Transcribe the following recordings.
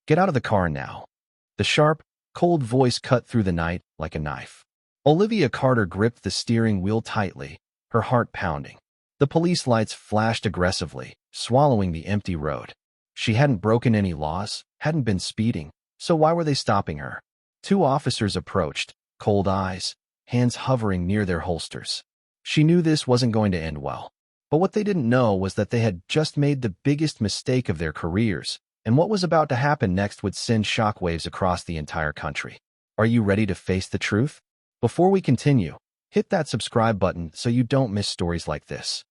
Get out of the car now. The sharp, cold voice cut through the night like a knife. Olivia Carter gripped the steering wheel tightly, her heart pounding. The police lights flashed aggressively, swallowing the empty road. She hadn't broken any laws, hadn't been speeding, so why were they stopping her? Two officers approached, cold eyes, hands hovering near their holsters. She knew this wasn't going to end well. But what they didn't know was that they had just made the biggest mistake of their careers, and what was about to happen next would send shockwaves across the entire country. Are you ready to face the truth? Before we continue, hit that subscribe button so you don't miss stories like this.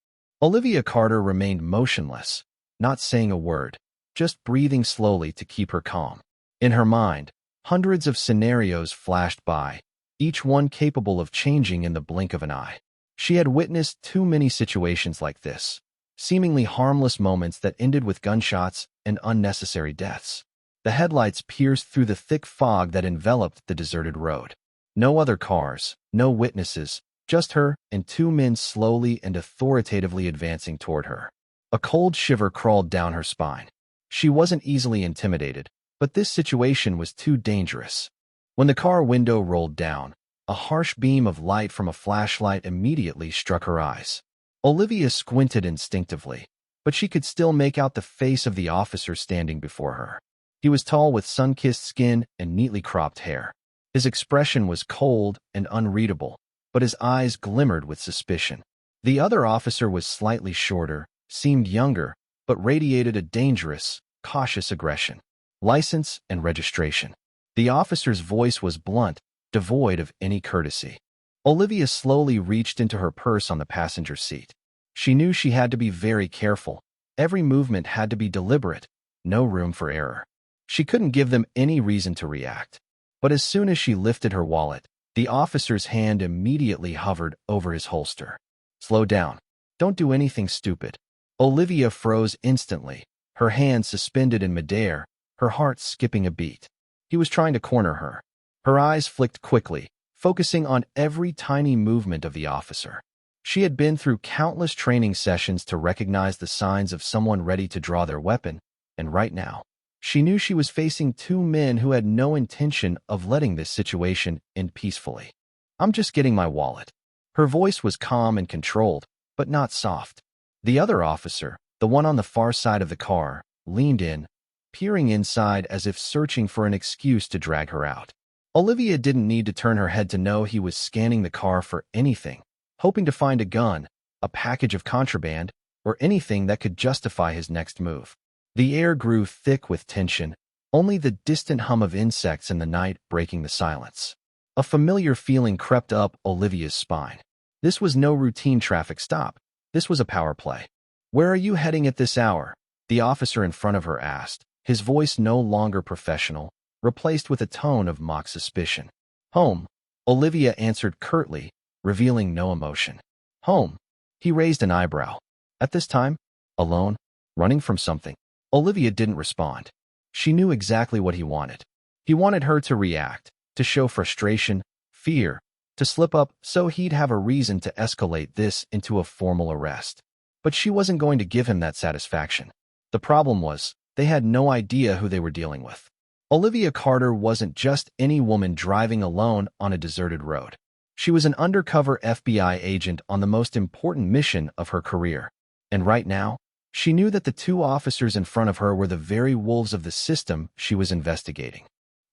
Olivia Carter remained motionless, not saying a word, just breathing slowly to keep her calm. In her mind, hundreds of scenarios flashed by, each one capable of changing in the blink of an eye. She had witnessed too many situations like this, seemingly harmless moments that ended with gunshots and unnecessary deaths. The headlights pierced through the thick fog that enveloped the deserted road. No other cars, no witnesses, just her and two men slowly and authoritatively advancing toward her. A cold shiver crawled down her spine. She wasn't easily intimidated, but this situation was too dangerous. When the car window rolled down, a harsh beam of light from a flashlight immediately struck her eyes. Olivia squinted instinctively, but she could still make out the face of the officer standing before her. He was tall with sun-kissed skin and neatly cropped hair. His expression was cold and unreadable, but his eyes glimmered with suspicion. The other officer was slightly shorter, seemed younger, but radiated a dangerous, cautious aggression. License and registration. The officer's voice was blunt, devoid of any courtesy. Olivia slowly reached into her purse on the passenger seat. She knew she had to be very careful. Every movement had to be deliberate, no room for error. She couldn't give them any reason to react. But as soon as she lifted her wallet, the officer's hand immediately hovered over his holster. Slow down. Don't do anything stupid. Olivia froze instantly, her hand suspended in midair, her heart skipping a beat. He was trying to corner her. Her eyes flicked quickly, focusing on every tiny movement of the officer. She had been through countless training sessions to recognize the signs of someone ready to draw their weapon, and right now, she knew she was facing two men who had no intention of letting this situation end peacefully. I'm just getting my wallet. Her voice was calm and controlled, but not soft. The other officer, the one on the far side of the car, leaned in, peering inside as if searching for an excuse to drag her out. Olivia didn't need to turn her head to know he was scanning the car for anything, hoping to find a gun, a package of contraband, or anything that could justify his next move. The air grew thick with tension, only the distant hum of insects in the night breaking the silence. A familiar feeling crept up Olivia's spine. This was no routine traffic stop. This was a power play. Where are you heading at this hour? The officer in front of her asked, his voice no longer professional, replaced with a tone of mock suspicion. Home, Olivia answered curtly, revealing no emotion. Home. He raised an eyebrow. At this time? Alone? Running from something? Olivia didn't respond. She knew exactly what he wanted. He wanted her to react, to show frustration, fear, to slip up so he'd have a reason to escalate this into a formal arrest. But she wasn't going to give him that satisfaction. The problem was, they had no idea who they were dealing with. Olivia Carter wasn't just any woman driving alone on a deserted road. She was an undercover FBI agent on the most important mission of her career. And right now, she knew that the two officers in front of her were the very wolves of the system she was investigating.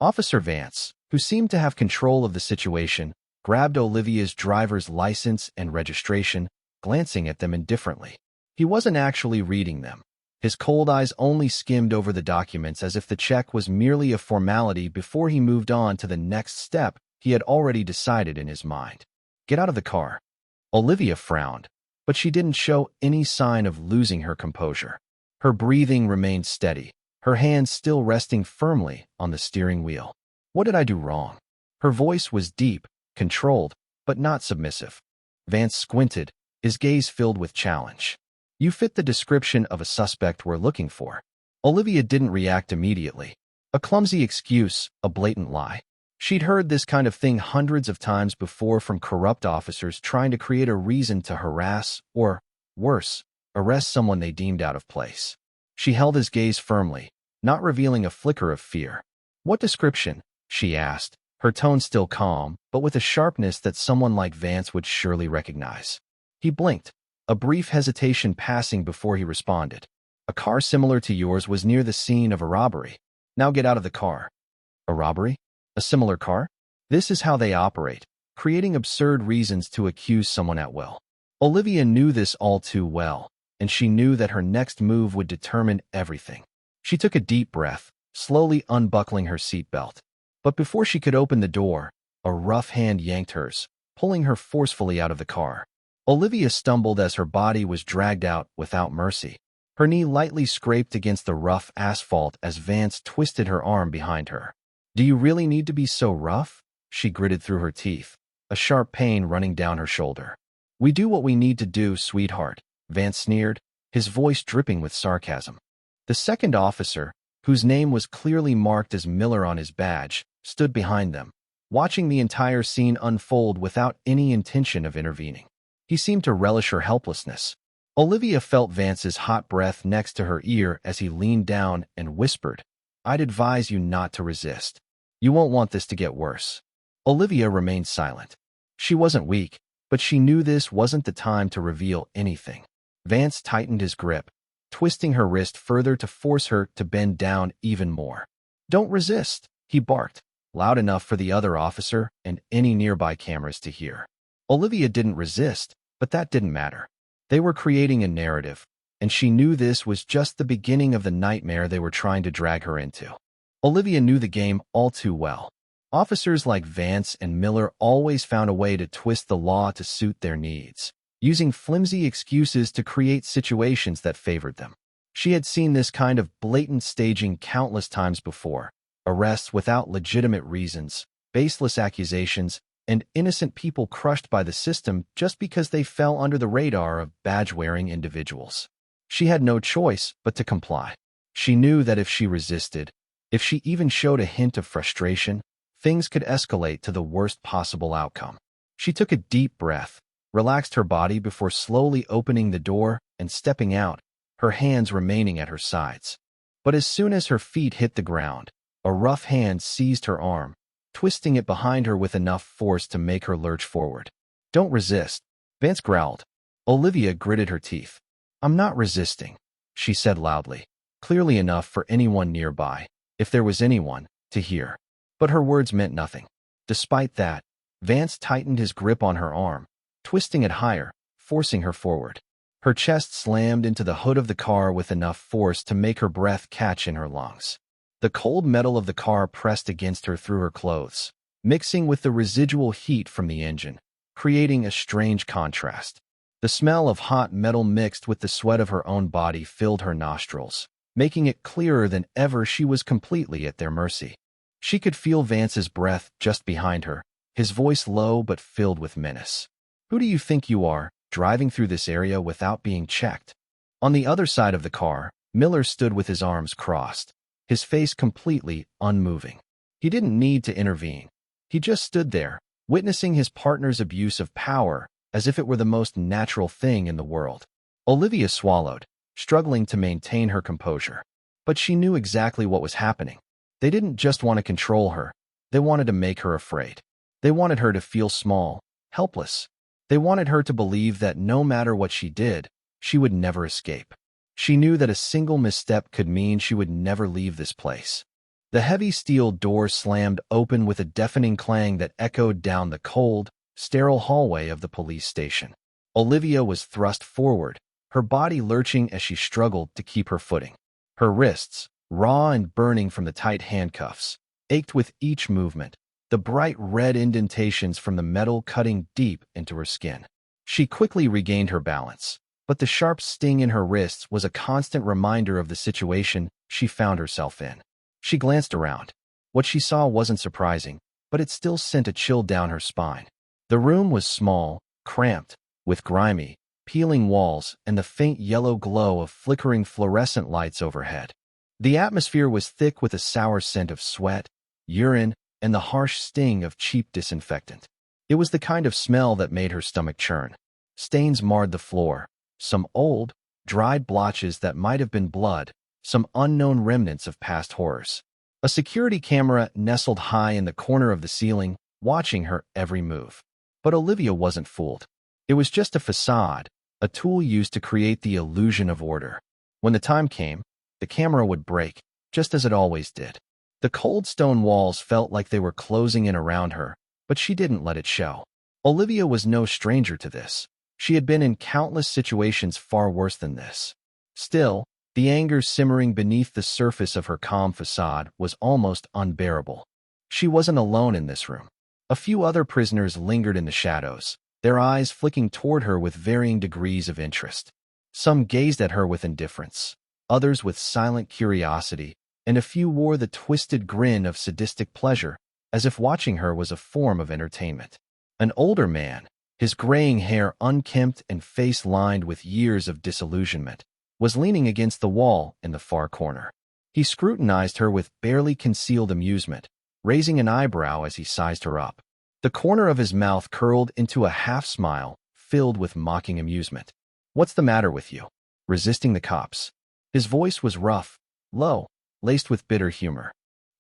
Officer Vance, who seemed to have control of the situation, grabbed Olivia's driver's license and registration, glancing at them indifferently. He wasn't actually reading them. His cold eyes only skimmed over the documents as if the check was merely a formality before he moved on to the next step he had already decided in his mind. Get out of the car. Olivia frowned, but she didn't show any sign of losing her composure. Her breathing remained steady, her hands still resting firmly on the steering wheel. What did I do wrong? Her voice was deep, controlled, but not submissive. Vance squinted, his gaze filled with challenge. You fit the description of a suspect we're looking for. Olivia didn't react immediately. A clumsy excuse, a blatant lie. She'd heard this kind of thing hundreds of times before from corrupt officers trying to create a reason to harass or, worse, arrest someone they deemed out of place. She held his gaze firmly, not revealing a flicker of fear. "What description?" she asked, her tone still calm, but with a sharpness that someone like Vance would surely recognize. He blinked, a brief hesitation passing before he responded. "A car similar to yours was near the scene of a robbery. Now get out of the car." "A robbery? A similar car?" This is how they operate, creating absurd reasons to accuse someone at will. Olivia knew this all too well, and she knew that her next move would determine everything. She took a deep breath, slowly unbuckling her seatbelt. But before she could open the door, a rough hand yanked hers, pulling her forcefully out of the car. Olivia stumbled as her body was dragged out without mercy. Her knee lightly scraped against the rough asphalt as Vance twisted her arm behind her. "Do you really need to be so rough?" she gritted through her teeth, a sharp pain running down her shoulder. "We do what we need to do, sweetheart," Vance sneered, his voice dripping with sarcasm. The second officer, whose name was clearly marked as Miller on his badge, stood behind them, watching the entire scene unfold without any intention of intervening. He seemed to relish her helplessness. Olivia felt Vance's hot breath next to her ear as he leaned down and whispered, "I'd advise you not to resist. You won't want this to get worse." Olivia remained silent. She wasn't weak, but she knew this wasn't the time to reveal anything. Vance tightened his grip, twisting her wrist further to force her to bend down even more. "Don't resist," he barked, loud enough for the other officer and any nearby cameras to hear. Olivia didn't resist, but that didn't matter. They were creating a narrative, and she knew this was just the beginning of the nightmare they were trying to drag her into. Olivia knew the game all too well. Officers like Vance and Miller always found a way to twist the law to suit their needs, using flimsy excuses to create situations that favored them. She had seen this kind of blatant staging countless times before: arrests without legitimate reasons, baseless accusations, and innocent people crushed by the system just because they fell under the radar of badge-wearing individuals. She had no choice but to comply. She knew that if she resisted, if she even showed a hint of frustration, things could escalate to the worst possible outcome. She took a deep breath, relaxed her body before slowly opening the door and stepping out, her hands remaining at her sides. But as soon as her feet hit the ground, a rough hand seized her arm, twisting it behind her with enough force to make her lurch forward. "Don't resist," Vance growled. Olivia gritted her teeth. "I'm not resisting," she said loudly, clearly enough for anyone nearby, if there was anyone, to hear. But her words meant nothing. Despite that, Vance tightened his grip on her arm, twisting it higher, forcing her forward. Her chest slammed into the hood of the car with enough force to make her breath catch in her lungs. The cold metal of the car pressed against her through her clothes, mixing with the residual heat from the engine, creating a strange contrast. The smell of hot metal mixed with the sweat of her own body filled her nostrils, making it clearer than ever she was completely at their mercy. She could feel Vance's breath just behind her, his voice low but filled with menace. "Who do you think you are, driving through this area without being checked?" On the other side of the car, Miller stood with his arms crossed, his face completely unmoving. He didn't need to intervene. He just stood there, witnessing his partner's abuse of power as if it were the most natural thing in the world. Olivia swallowed, struggling to maintain her composure. But she knew exactly what was happening. They didn't just want to control her. They wanted to make her afraid. They wanted her to feel small, helpless. They wanted her to believe that no matter what she did, she would never escape. She knew that a single misstep could mean she would never leave this place. The heavy steel door slammed open with a deafening clang that echoed down the cold, sterile hallway of the police station. Olivia was thrust forward, her body lurching as she struggled to keep her footing. Her wrists, raw and burning from the tight handcuffs, ached with each movement, the bright red indentations from the metal cutting deep into her skin. She quickly regained her balance, but the sharp sting in her wrists was a constant reminder of the situation she found herself in. She glanced around. What she saw wasn't surprising, but it still sent a chill down her spine. The room was small, cramped, with grimy, peeling walls and the faint yellow glow of flickering fluorescent lights overhead. The atmosphere was thick with a sour scent of sweat, urine, and the harsh sting of cheap disinfectant. It was the kind of smell that made her stomach churn. Stains marred the floor, some old, dried blotches that might have been blood, some unknown remnants of past horrors. A security camera nestled high in the corner of the ceiling, watching her every move. But Olivia wasn't fooled. It was just a facade, a tool used to create the illusion of order. When the time came, the camera would break, just as it always did. The cold stone walls felt like they were closing in around her, but she didn't let it show. Olivia was no stranger to this. She had been in countless situations far worse than this. Still, the anger simmering beneath the surface of her calm facade was almost unbearable. She wasn't alone in this room. A few other prisoners lingered in the shadows, their eyes flicking toward her with varying degrees of interest. Some gazed at her with indifference, others with silent curiosity, and a few wore the twisted grin of sadistic pleasure, as if watching her was a form of entertainment. An older man, his graying hair unkempt and face lined with years of disillusionment, was leaning against the wall in the far corner. He scrutinized her with barely concealed amusement, raising an eyebrow as he sized her up. The corner of his mouth curled into a half-smile, filled with mocking amusement. "What's the matter with you?" Resisting the cops. His voice was rough, low, laced with bitter humor.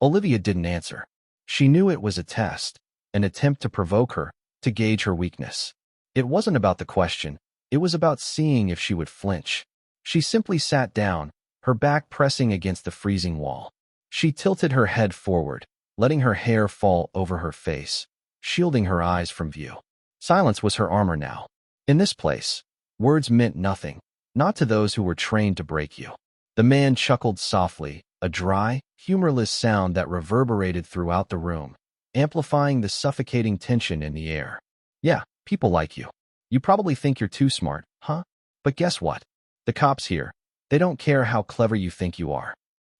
Olivia didn't answer. She knew it was a test, an attempt to provoke her, to gauge her weakness. It wasn't about the question, it was about seeing if she would flinch. She simply sat down, her back pressing against the freezing wall. She tilted her head forward, letting her hair fall over her face, shielding her eyes from view. Silence was her armor now. In this place, words meant nothing, not to those who were trained to break you. The man chuckled softly, a dry, humorless sound that reverberated throughout the room, amplifying the suffocating tension in the air. "Yeah, people like you. You probably think you're too smart, huh? But guess what? The cops here, they don't care how clever you think you are."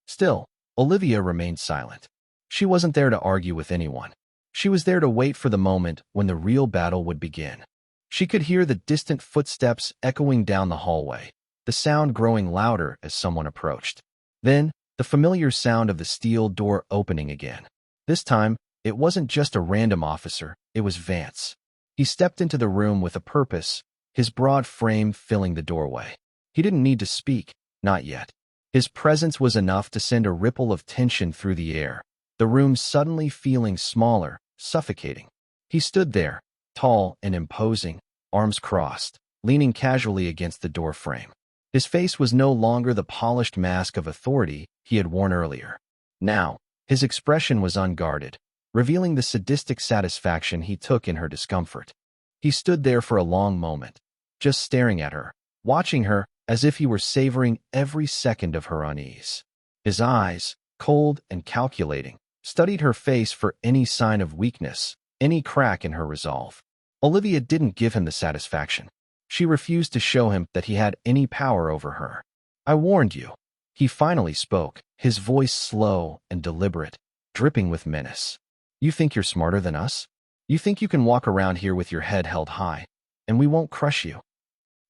Still, Olivia remained silent. She wasn't there to argue with anyone. She was there to wait for the moment when the real battle would begin. She could hear the distant footsteps echoing down the hallway, the sound growing louder as someone approached. Then, the familiar sound of the steel door opening again. This time, it wasn't just a random officer, it was Vance. He stepped into the room with a purpose, his broad frame filling the doorway. He didn't need to speak, not yet. His presence was enough to send a ripple of tension through the air, the room suddenly feeling smaller, suffocating. He stood there, tall and imposing, arms crossed, leaning casually against the door frame. His face was no longer the polished mask of authority he had worn earlier. Now, his expression was unguarded, revealing the sadistic satisfaction he took in her discomfort. He stood there for a long moment, just staring at her, watching her as if he were savoring every second of her unease. His eyes, cold and calculating, studied her face for any sign of weakness, any crack in her resolve. Olivia didn't give him the satisfaction. She refused to show him that he had any power over her. "I warned you." He finally spoke, his voice slow and deliberate, dripping with menace. "You think you're smarter than us? You think you can walk around here with your head held high, and we won't crush you?"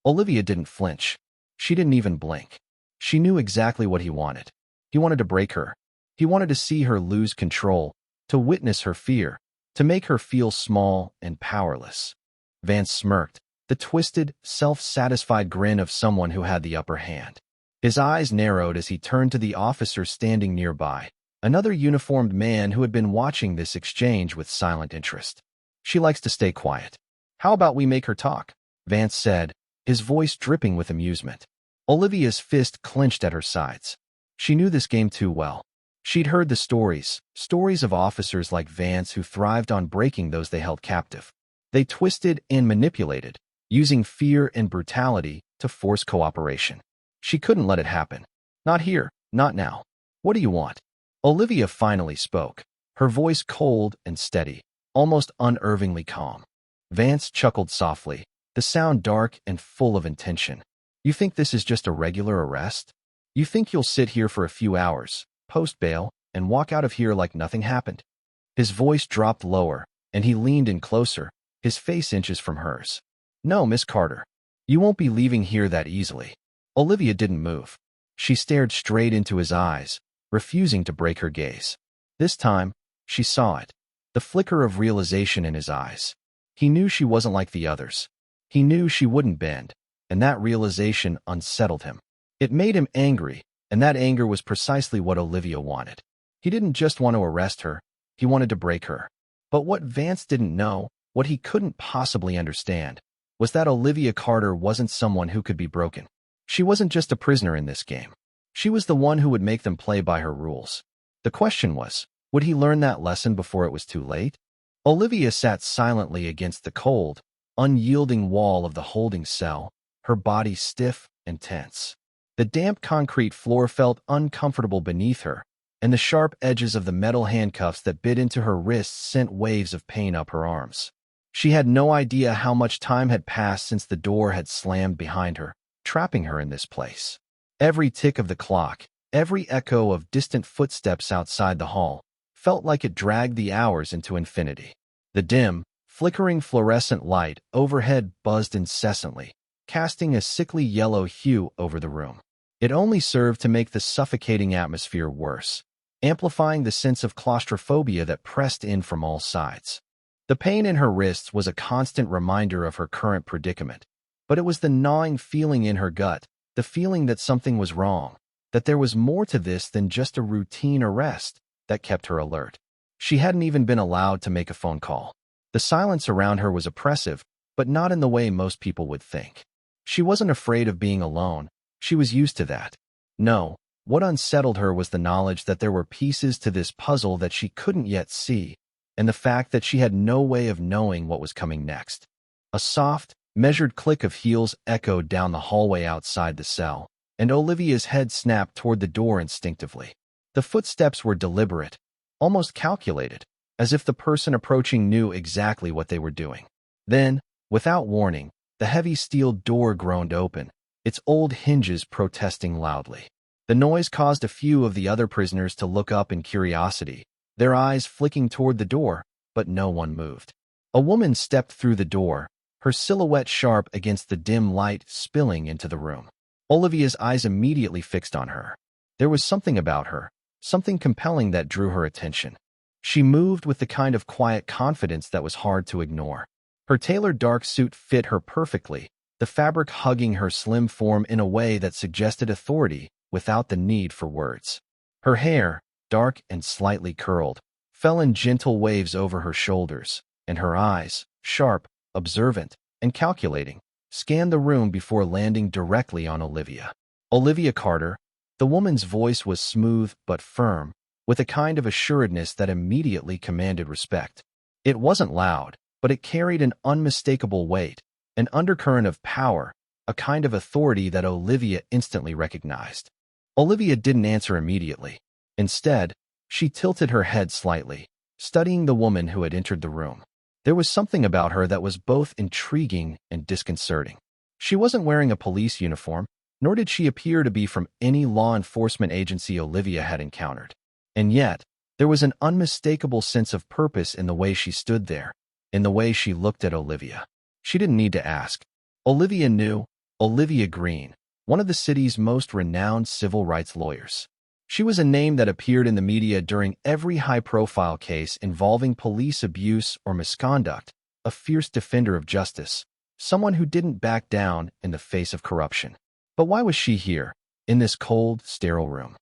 Olivia didn't flinch. She didn't even blink. She knew exactly what he wanted. He wanted to break her. He wanted to see her lose control, to witness her fear, to make her feel small and powerless. Vance smirked, the twisted, self-satisfied grin of someone who had the upper hand. His eyes narrowed as he turned to the officer standing nearby, another uniformed man who had been watching this exchange with silent interest. "She likes to stay quiet. How about we make her talk?" Vance said, his voice dripping with amusement. Olivia's fist clenched at her sides. She knew this game too well. She'd heard the stories of officers like Vance who thrived on breaking those they held captive. They twisted and manipulated, using fear and brutality to force cooperation. She couldn't let it happen. Not here, not now. "What do you want?" Olivia finally spoke, her voice cold and steady, almost unnervingly calm. Vance chuckled softly, the sound dark and full of intention. "You think this is just a regular arrest? You think you'll sit here for a few hours, post bail, and walk out of here like nothing happened?" His voice dropped lower, and he leaned in closer, his face inches from hers. "No, Miss Carter. You won't be leaving here that easily." Olivia didn't move. She stared straight into his eyes, refusing to break her gaze. This time, she saw it, the flicker of realization in his eyes. He knew she wasn't like the others. He knew she wouldn't bend, and that realization unsettled him. It made him angry, And that anger was precisely what Olivia wanted. He didn't just want to arrest her, he wanted to break her. But what Vance didn't know, what he couldn't possibly understand, was that Olivia Carter wasn't someone who could be broken. She wasn't just a prisoner in this game. She was the one who would make them play by her rules. The question was, would he learn that lesson before it was too late? Olivia sat silently against the cold, unyielding wall of the holding cell, her body stiff and tense. The damp concrete floor felt uncomfortable beneath her, and the sharp edges of the metal handcuffs that bit into her wrists sent waves of pain up her arms. She had no idea how much time had passed since the door had slammed behind her, trapping her in this place. Every tick of the clock, every echo of distant footsteps outside the hall, felt like it dragged the hours into infinity. The dim, flickering fluorescent light overhead buzzed incessantly, casting a sickly yellow hue over the room. It only served to make the suffocating atmosphere worse, amplifying the sense of claustrophobia that pressed in from all sides. The pain in her wrists was a constant reminder of her current predicament, but it was the gnawing feeling in her gut, the feeling that something was wrong, that there was more to this than just a routine arrest, that kept her alert. She hadn't even been allowed to make a phone call. The silence around her was oppressive, but not in the way most people would think. She wasn't afraid of being alone. She was used to that. No, what unsettled her was the knowledge that there were pieces to this puzzle that she couldn't yet see, and the fact that she had no way of knowing what was coming next. A soft, measured click of heels echoed down the hallway outside the cell, and Olivia's head snapped toward the door instinctively. The footsteps were deliberate, almost calculated, as if the person approaching knew exactly what they were doing. Then, without warning, the heavy steel door groaned open, its old hinges protesting loudly. The noise caused a few of the other prisoners to look up in curiosity, their eyes flicking toward the door, but no one moved. A woman stepped through the door, her silhouette sharp against the dim light spilling into the room. Olivia's eyes immediately fixed on her. There was something about her, something compelling that drew her attention. She moved with the kind of quiet confidence that was hard to ignore. Her tailored dark suit fit her perfectly, the fabric hugging her slim form in a way that suggested authority without the need for words. Her hair, dark and slightly curled, fell in gentle waves over her shoulders, and her eyes, sharp, observant, and calculating, scanned the room before landing directly on Olivia. Olivia Carter. The woman's voice was smooth but firm, with a kind of assuredness that immediately commanded respect. It wasn't loud, but it carried an unmistakable weight, an undercurrent of power, a kind of authority that Olivia instantly recognized. Olivia didn't answer immediately. Instead, she tilted her head slightly, studying the woman who had entered the room. There was something about her that was both intriguing and disconcerting. She wasn't wearing a police uniform, nor did she appear to be from any law enforcement agency Olivia had encountered. And yet, there was an unmistakable sense of purpose in the way she stood there, in the way she looked at Olivia. She didn't need to ask. Olivia knew. Olivia Green, one of the city's most renowned civil rights lawyers. She was a name that appeared in the media during every high-profile case involving police abuse or misconduct, a fierce defender of justice, someone who didn't back down in the face of corruption. But why was she here, in this cold, sterile room?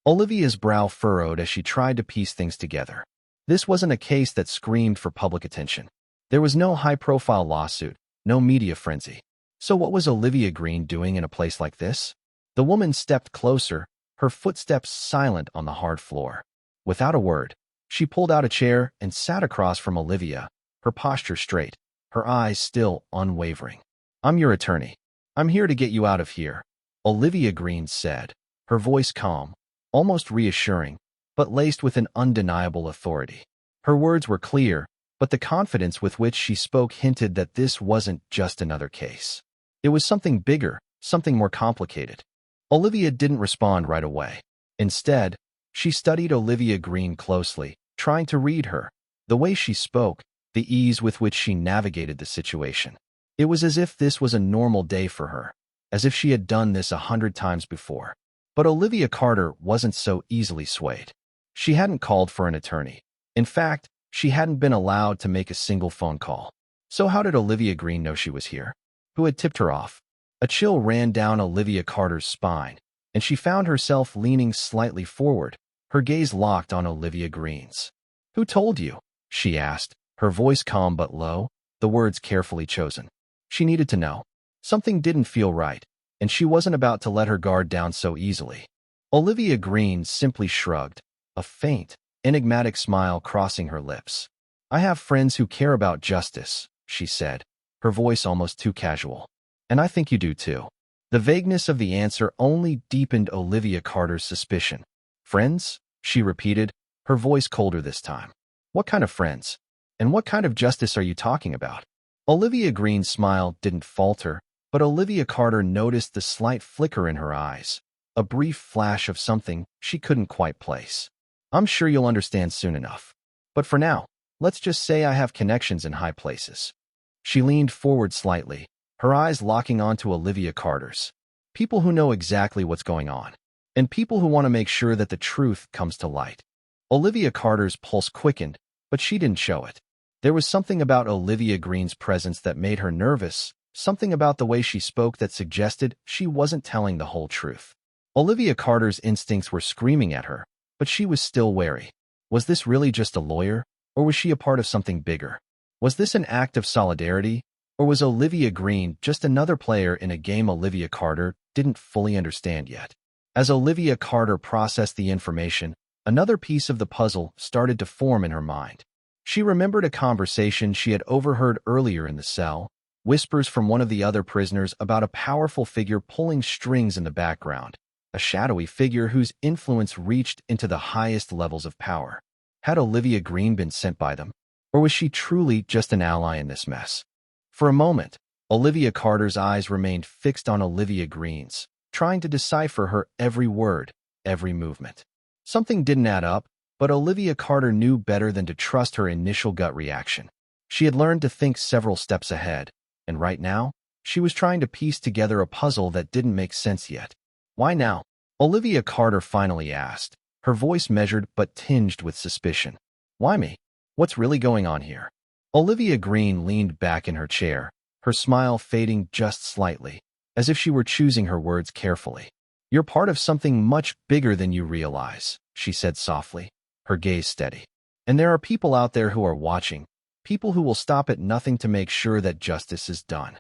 Olivia's brow furrowed as she tried to piece things together. This wasn't a case that screamed for public attention. There was no high-profile lawsuit, no media frenzy. So what was Olivia Green doing in a place like this? The woman stepped closer, her footsteps silent on the hard floor. Without a word, she pulled out a chair and sat across from Olivia, her posture straight, her eyes still unwavering. "I'm your attorney. I'm here to get you out of here," Olivia Green said, her voice calm, almost reassuring, but laced with an undeniable authority. Her words were clear, but the confidence with which she spoke hinted that this wasn't just another case. It was something bigger, something more complicated. Olivia didn't respond right away. Instead, she studied Olivia Green closely, trying to read her, the way she spoke, the ease with which she navigated the situation. It was as if this was a normal day for her, as if she had done this 100 times before. But Olivia Carter wasn't so easily swayed. She hadn't called for an attorney. In fact, she hadn't been allowed to make a single phone call. So how did Olivia Green know she was here? Who had tipped her off? A chill ran down Olivia Carter's spine, and she found herself leaning slightly forward, her gaze locked on Olivia Green's. "Who told you?" she asked, her voice calm but low, the words carefully chosen. She needed to know. Something didn't feel right, and she wasn't about to let her guard down so easily. Olivia Green simply shrugged, a faint, enigmatic smile crossing her lips. "I have friends who care about justice," she said, her voice almost too casual. "And I think you do too." The vagueness of the answer only deepened Olivia Carter's suspicion. "Friends?" she repeated, her voice colder this time. "What kind of friends? And what kind of justice are you talking about?" Olivia Green's smile didn't falter, but Olivia Carter noticed the slight flicker in her eyes, a brief flash of something she couldn't quite place. "I'm sure you'll understand soon enough. But for now, let's just say I have connections in high places." She leaned forward slightly, her eyes locking onto Olivia Carter's. "People who know exactly what's going on, and people who want to make sure that the truth comes to light." Olivia Carter's pulse quickened, but she didn't show it. There was something about Olivia Green's presence that made her nervous, something about the way she spoke that suggested she wasn't telling the whole truth. Olivia Carter's instincts were screaming at her, but she was still wary. Was this really just a lawyer, or was she a part of something bigger? Was this an act of solidarity, or was Olivia Green just another player in a game Olivia Carter didn't fully understand yet? As Olivia Carter processed the information, another piece of the puzzle started to form in her mind. She remembered a conversation she had overheard earlier in the cell, whispers from one of the other prisoners about a powerful figure pulling strings in the background, a shadowy figure whose influence reached into the highest levels of power. Had Olivia Green been sent by them, or was she truly just an ally in this mess? For a moment, Olivia Carter's eyes remained fixed on Olivia Green's, trying to decipher her every word, every movement. Something didn't add up, but Olivia Carter knew better than to trust her initial gut reaction. She had learned to think several steps ahead, and right now, she was trying to piece together a puzzle that didn't make sense yet. "Why now?" Olivia Carter finally asked, her voice measured but tinged with suspicion. "Why me? What's really going on here?" Olivia Green leaned back in her chair, her smile fading just slightly, as if she were choosing her words carefully. "You're part of something much bigger than you realize," she said softly, her gaze steady. "And there are people out there who are watching, people who will stop at nothing to make sure that justice is done."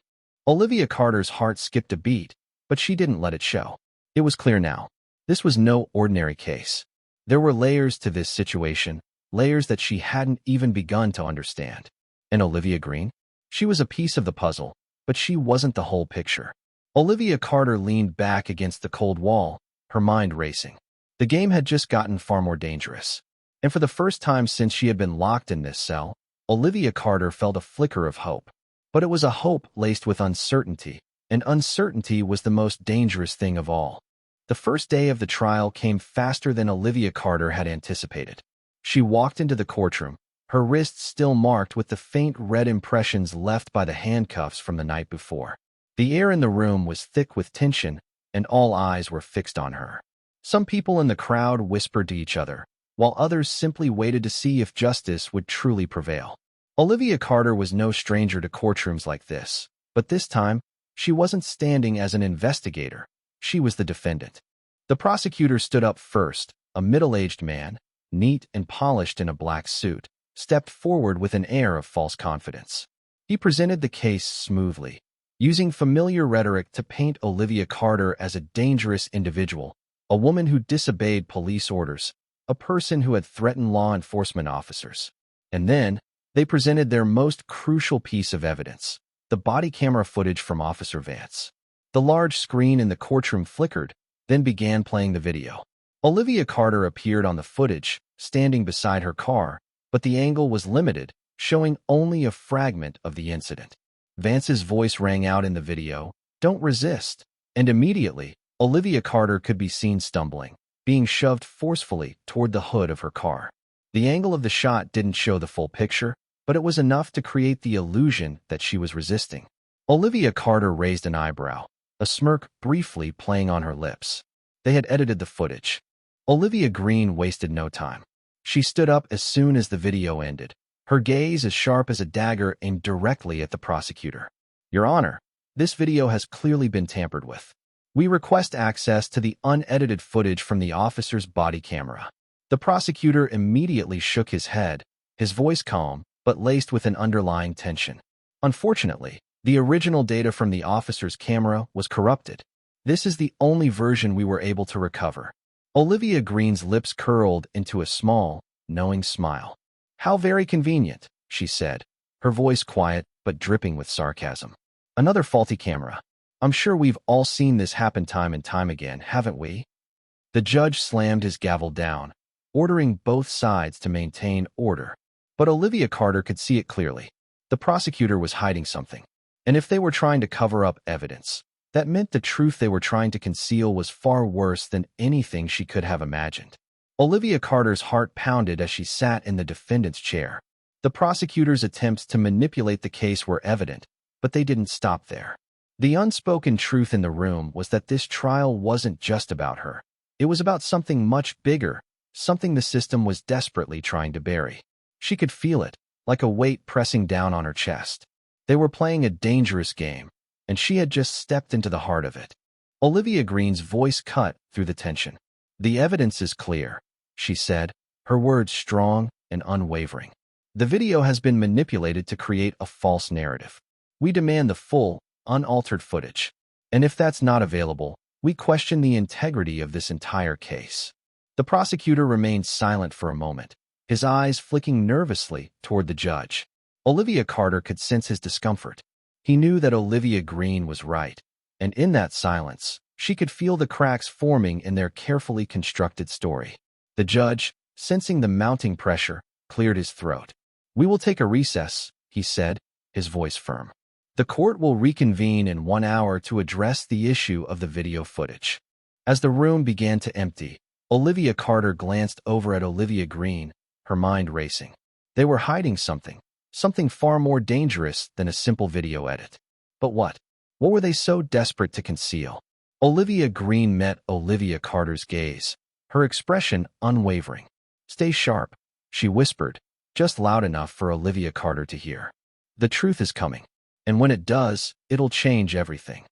Olivia Carter's heart skipped a beat, but she didn't let it show. It was clear now. This was no ordinary case. There were layers to this situation, layers that she hadn't even begun to understand. And Olivia Green? She was a piece of the puzzle, but she wasn't the whole picture. Olivia Carter leaned back against the cold wall, her mind racing. The game had just gotten far more dangerous. And for the first time since she had been locked in this cell, Olivia Carter felt a flicker of hope. But it was a hope laced with uncertainty, and uncertainty was the most dangerous thing of all. The first day of the trial came faster than Olivia Carter had anticipated. She walked into the courtroom, her wrists still marked with the faint red impressions left by the handcuffs from the night before. The air in the room was thick with tension, and all eyes were fixed on her. Some people in the crowd whispered to each other, while others simply waited to see if justice would truly prevail. Olivia Carter was no stranger to courtrooms like this, but this time, she wasn't standing as an investigator. She was the defendant. The prosecutor stood up first, a middle-aged man, neat and polished in a black suit, stepped forward with an air of false confidence. He presented the case smoothly, using familiar rhetoric to paint Olivia Carter as a dangerous individual, a woman who disobeyed police orders, a person who had threatened law enforcement officers. And then, they presented their most crucial piece of evidence, the body camera footage from Officer Vance. The large screen in the courtroom flickered, then began playing the video. Olivia Carter appeared on the footage, standing beside her car, but the angle was limited, showing only a fragment of the incident. Vance's voice rang out in the video, "Don't resist," and immediately, Olivia Carter could be seen stumbling, being shoved forcefully toward the hood of her car. The angle of the shot didn't show the full picture, but it was enough to create the illusion that she was resisting. Olivia Carter raised an eyebrow, a smirk briefly playing on her lips. They had edited the footage. Olivia Green wasted no time. She stood up as soon as the video ended, her gaze as sharp as a dagger aimed directly at the prosecutor. "Your Honor, this video has clearly been tampered with." We request access to the unedited footage from the officer's body camera. The prosecutor immediately shook his head, his voice calm, but laced with an underlying tension. Unfortunately, the original data from the officer's camera was corrupted. This is the only version we were able to recover. Olivia Green's lips curled into a small, knowing smile. How very convenient, she said, her voice quiet but dripping with sarcasm. Another faulty camera. I'm sure we've all seen this happen time and time again, haven't we? The judge slammed his gavel down, ordering both sides to maintain order. But Olivia Carter could see it clearly. The prosecutor was hiding something. And if they were trying to cover up evidence, that meant the truth they were trying to conceal was far worse than anything she could have imagined. Olivia Carter's heart pounded as she sat in the defendant's chair. The prosecutor's attempts to manipulate the case were evident, but they didn't stop there. The unspoken truth in the room was that this trial wasn't just about her. It was about something much bigger, something the system was desperately trying to bury. She could feel it, like a weight pressing down on her chest. They were playing a dangerous game, and she had just stepped into the heart of it. Olivia Green's voice cut through the tension. The evidence is clear, she said, her words strong and unwavering. The video has been manipulated to create a false narrative. We demand the full, unaltered footage. And if that's not available, we question the integrity of this entire case. The prosecutor remained silent for a moment, his eyes flicking nervously toward the judge. Olivia Carter could sense his discomfort. He knew that Olivia Green was right, and in that silence, she could feel the cracks forming in their carefully constructed story. The judge, sensing the mounting pressure, cleared his throat. "We will take a recess," he said, his voice firm. "The court will reconvene in 1 hour to address the issue of the video footage." As the room began to empty, Olivia Carter glanced over at Olivia Green, her mind racing. They were hiding something far more dangerous than a simple video edit. But what? What were they so desperate to conceal? Olivia Green met Olivia Carter's gaze, her expression unwavering. "Stay sharp," she whispered, just loud enough for Olivia Carter to hear. "The truth is coming, and when it does, it'll change everything."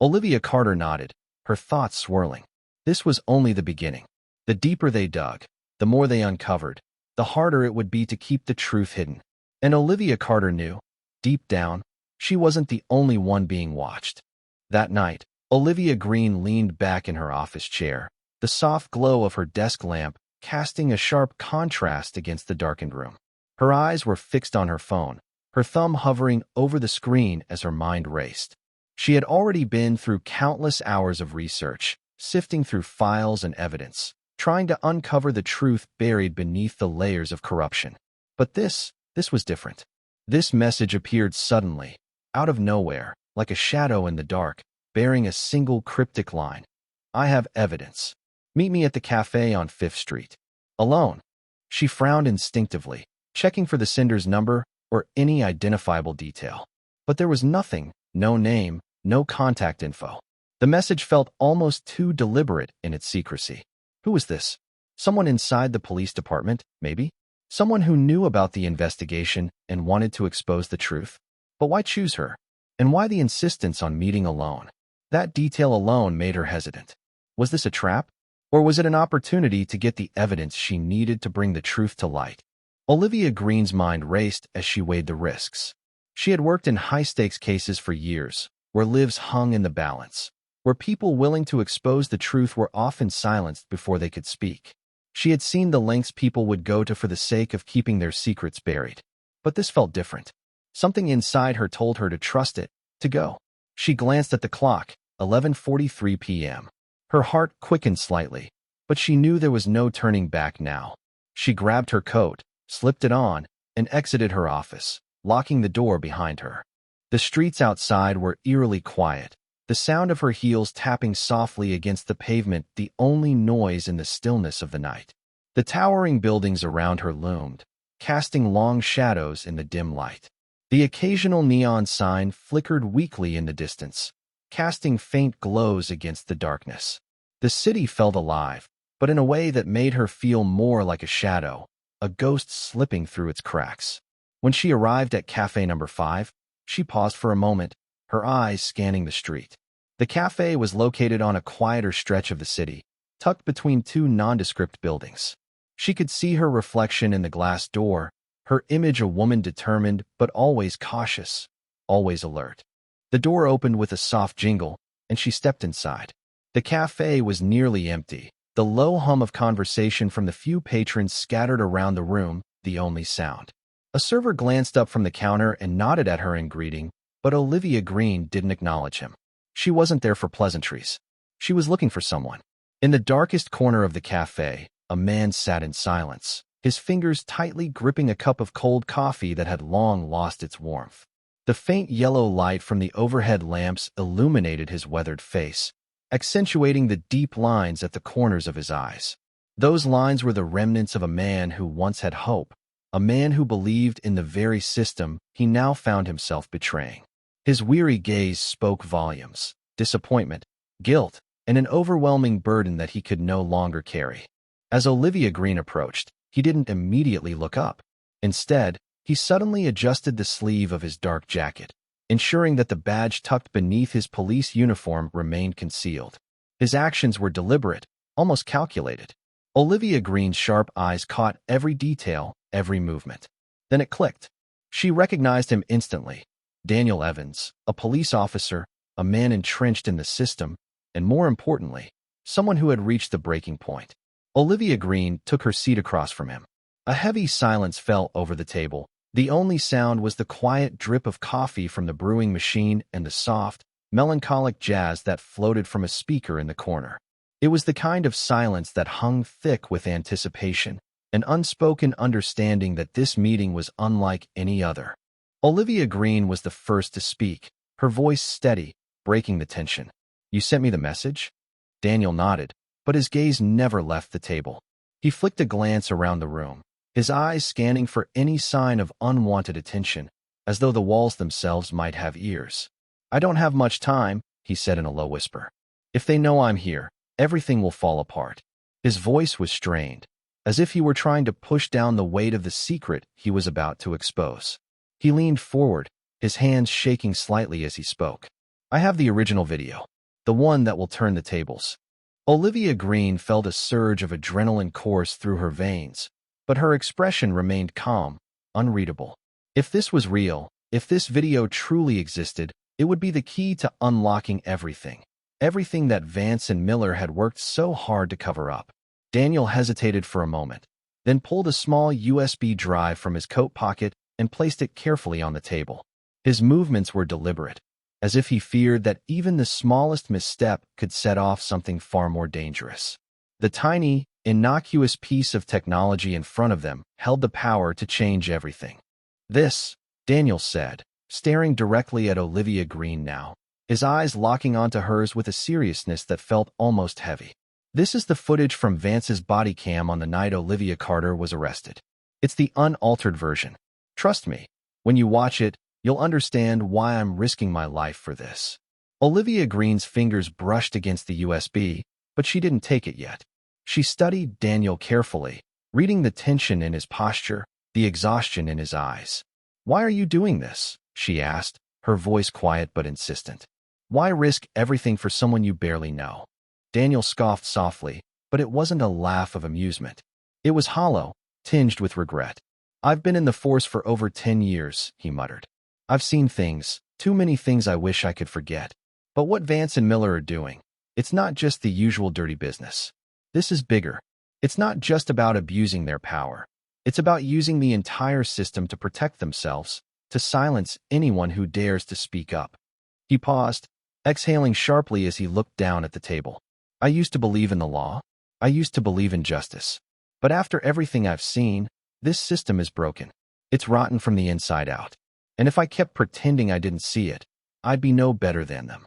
Olivia Carter nodded, her thoughts swirling. This was only the beginning. The deeper they dug, the more they uncovered, the harder it would be to keep the truth hidden. And Olivia Carter knew, deep down, she wasn't the only one being watched. That night, Olivia Green leaned back in her office chair, the soft glow of her desk lamp casting a sharp contrast against the darkened room. Her eyes were fixed on her phone, her thumb hovering over the screen as her mind raced. She had already been through countless hours of research, sifting through files and evidence, trying to uncover the truth buried beneath the layers of corruption. But this was different. This message appeared suddenly, out of nowhere, like a shadow in the dark, bearing a single cryptic line. "I have evidence. Meet me at the cafe on 5th Street. Alone." She frowned instinctively, checking for the sender's number or any identifiable detail. But there was nothing, no name, no contact info. The message felt almost too deliberate in its secrecy. Who was this? Someone inside the police department, maybe? Someone who knew about the investigation and wanted to expose the truth? But why choose her? And why the insistence on meeting alone? That detail alone made her hesitant. Was this a trap? Or was it an opportunity to get the evidence she needed to bring the truth to light? Olivia Green's mind raced as she weighed the risks. She had worked in high-stakes cases for years, where lives hung in the balance, where people willing to expose the truth were often silenced before they could speak. She had seen the lengths people would go to for the sake of keeping their secrets buried. But this felt different. Something inside her told her to trust it, to go. She glanced at the clock, 11:43 p.m. Her heart quickened slightly, but she knew there was no turning back now. She grabbed her coat, slipped it on, and exited her office, locking the door behind her. The streets outside were eerily quiet, the sound of her heels tapping softly against the pavement the only noise in the stillness of the night. The towering buildings around her loomed, casting long shadows in the dim light. The occasional neon sign flickered weakly in the distance, casting faint glows against the darkness. The city felt alive, but in a way that made her feel more like a shadow, a ghost slipping through its cracks. When she arrived at Cafe Number 5, she paused for a moment, her eyes scanning the street. The cafe was located on a quieter stretch of the city, tucked between two nondescript buildings. She could see her reflection in the glass door, her image a woman determined but always cautious, always alert. The door opened with a soft jingle, and she stepped inside. The cafe was nearly empty, the low hum of conversation from the few patrons scattered around the room the only sound. A server glanced up from the counter and nodded at her in greeting, but Olivia Green didn't acknowledge him. She wasn't there for pleasantries. She was looking for someone. In the darkest corner of the cafe, a man sat in silence, his fingers tightly gripping a cup of cold coffee that had long lost its warmth. The faint yellow light from the overhead lamps illuminated his weathered face, accentuating the deep lines at the corners of his eyes. Those lines were the remnants of a man who once had hope, a man who believed in the very system he now found himself betraying. His weary gaze spoke volumes, disappointment, guilt, and an overwhelming burden that he could no longer carry. As Olivia Green approached, he didn't immediately look up. Instead, he suddenly adjusted the sleeve of his dark jacket, ensuring that the badge tucked beneath his police uniform remained concealed. His actions were deliberate, almost calculated. Olivia Green's sharp eyes caught every detail, every movement. Then it clicked. She recognized him instantly. Daniel Evans, a police officer, a man entrenched in the system, and more importantly, someone who had reached the breaking point. Olivia Green took her seat across from him. A heavy silence fell over the table. The only sound was the quiet drip of coffee from the brewing machine and the soft, melancholic jazz that floated from a speaker in the corner. It was the kind of silence that hung thick with anticipation, an unspoken understanding that this meeting was unlike any other. Olivia Green was the first to speak, her voice steady, breaking the tension. "You sent me the message?" Daniel nodded, but his gaze never left the table. He flicked a glance around the room, his eyes scanning for any sign of unwanted attention, as though the walls themselves might have ears. "I don't have much time," he said in a low whisper. "If they know I'm here, everything will fall apart." His voice was strained, as if he were trying to push down the weight of the secret he was about to expose. He leaned forward, his hands shaking slightly as he spoke. "I have the original video, the one that will turn the tables." Olivia Green felt a surge of adrenaline course through her veins, but her expression remained calm, unreadable. If this was real, if this video truly existed, it would be the key to unlocking everything. Everything that Vance and Miller had worked so hard to cover up. Daniel hesitated for a moment, then pulled a small USB drive from his coat pocket and placed it carefully on the table. His movements were deliberate, as if he feared that even the smallest misstep could set off something far more dangerous. The tiny, innocuous piece of technology in front of them held the power to change everything. "This," Daniel said, staring directly at Olivia Green now, his eyes locking onto hers with a seriousness that felt almost heavy. "This is the footage from Vance's body cam on the night Olivia Carter was arrested. It's the unaltered version. Trust me, when you watch it, you'll understand why I'm risking my life for this." Olivia Green's fingers brushed against the USB, but she didn't take it yet. She studied Daniel carefully, reading the tension in his posture, the exhaustion in his eyes. "Why are you doing this?" she asked, her voice quiet but insistent. "Why risk everything for someone you barely know?" Daniel scoffed softly, but it wasn't a laugh of amusement. It was hollow, tinged with regret. "I've been in the force for over 10 years, he muttered. "I've seen things, too many things I wish I could forget. But what Vance and Miller are doing, it's not just the usual dirty business. This is bigger. It's not just about abusing their power. It's about using the entire system to protect themselves, to silence anyone who dares to speak up." He paused, exhaling sharply as he looked down at the table. "I used to believe in the law. I used to believe in justice. But after everything I've seen, this system is broken. It's rotten from the inside out. And if I kept pretending I didn't see it, I'd be no better than them."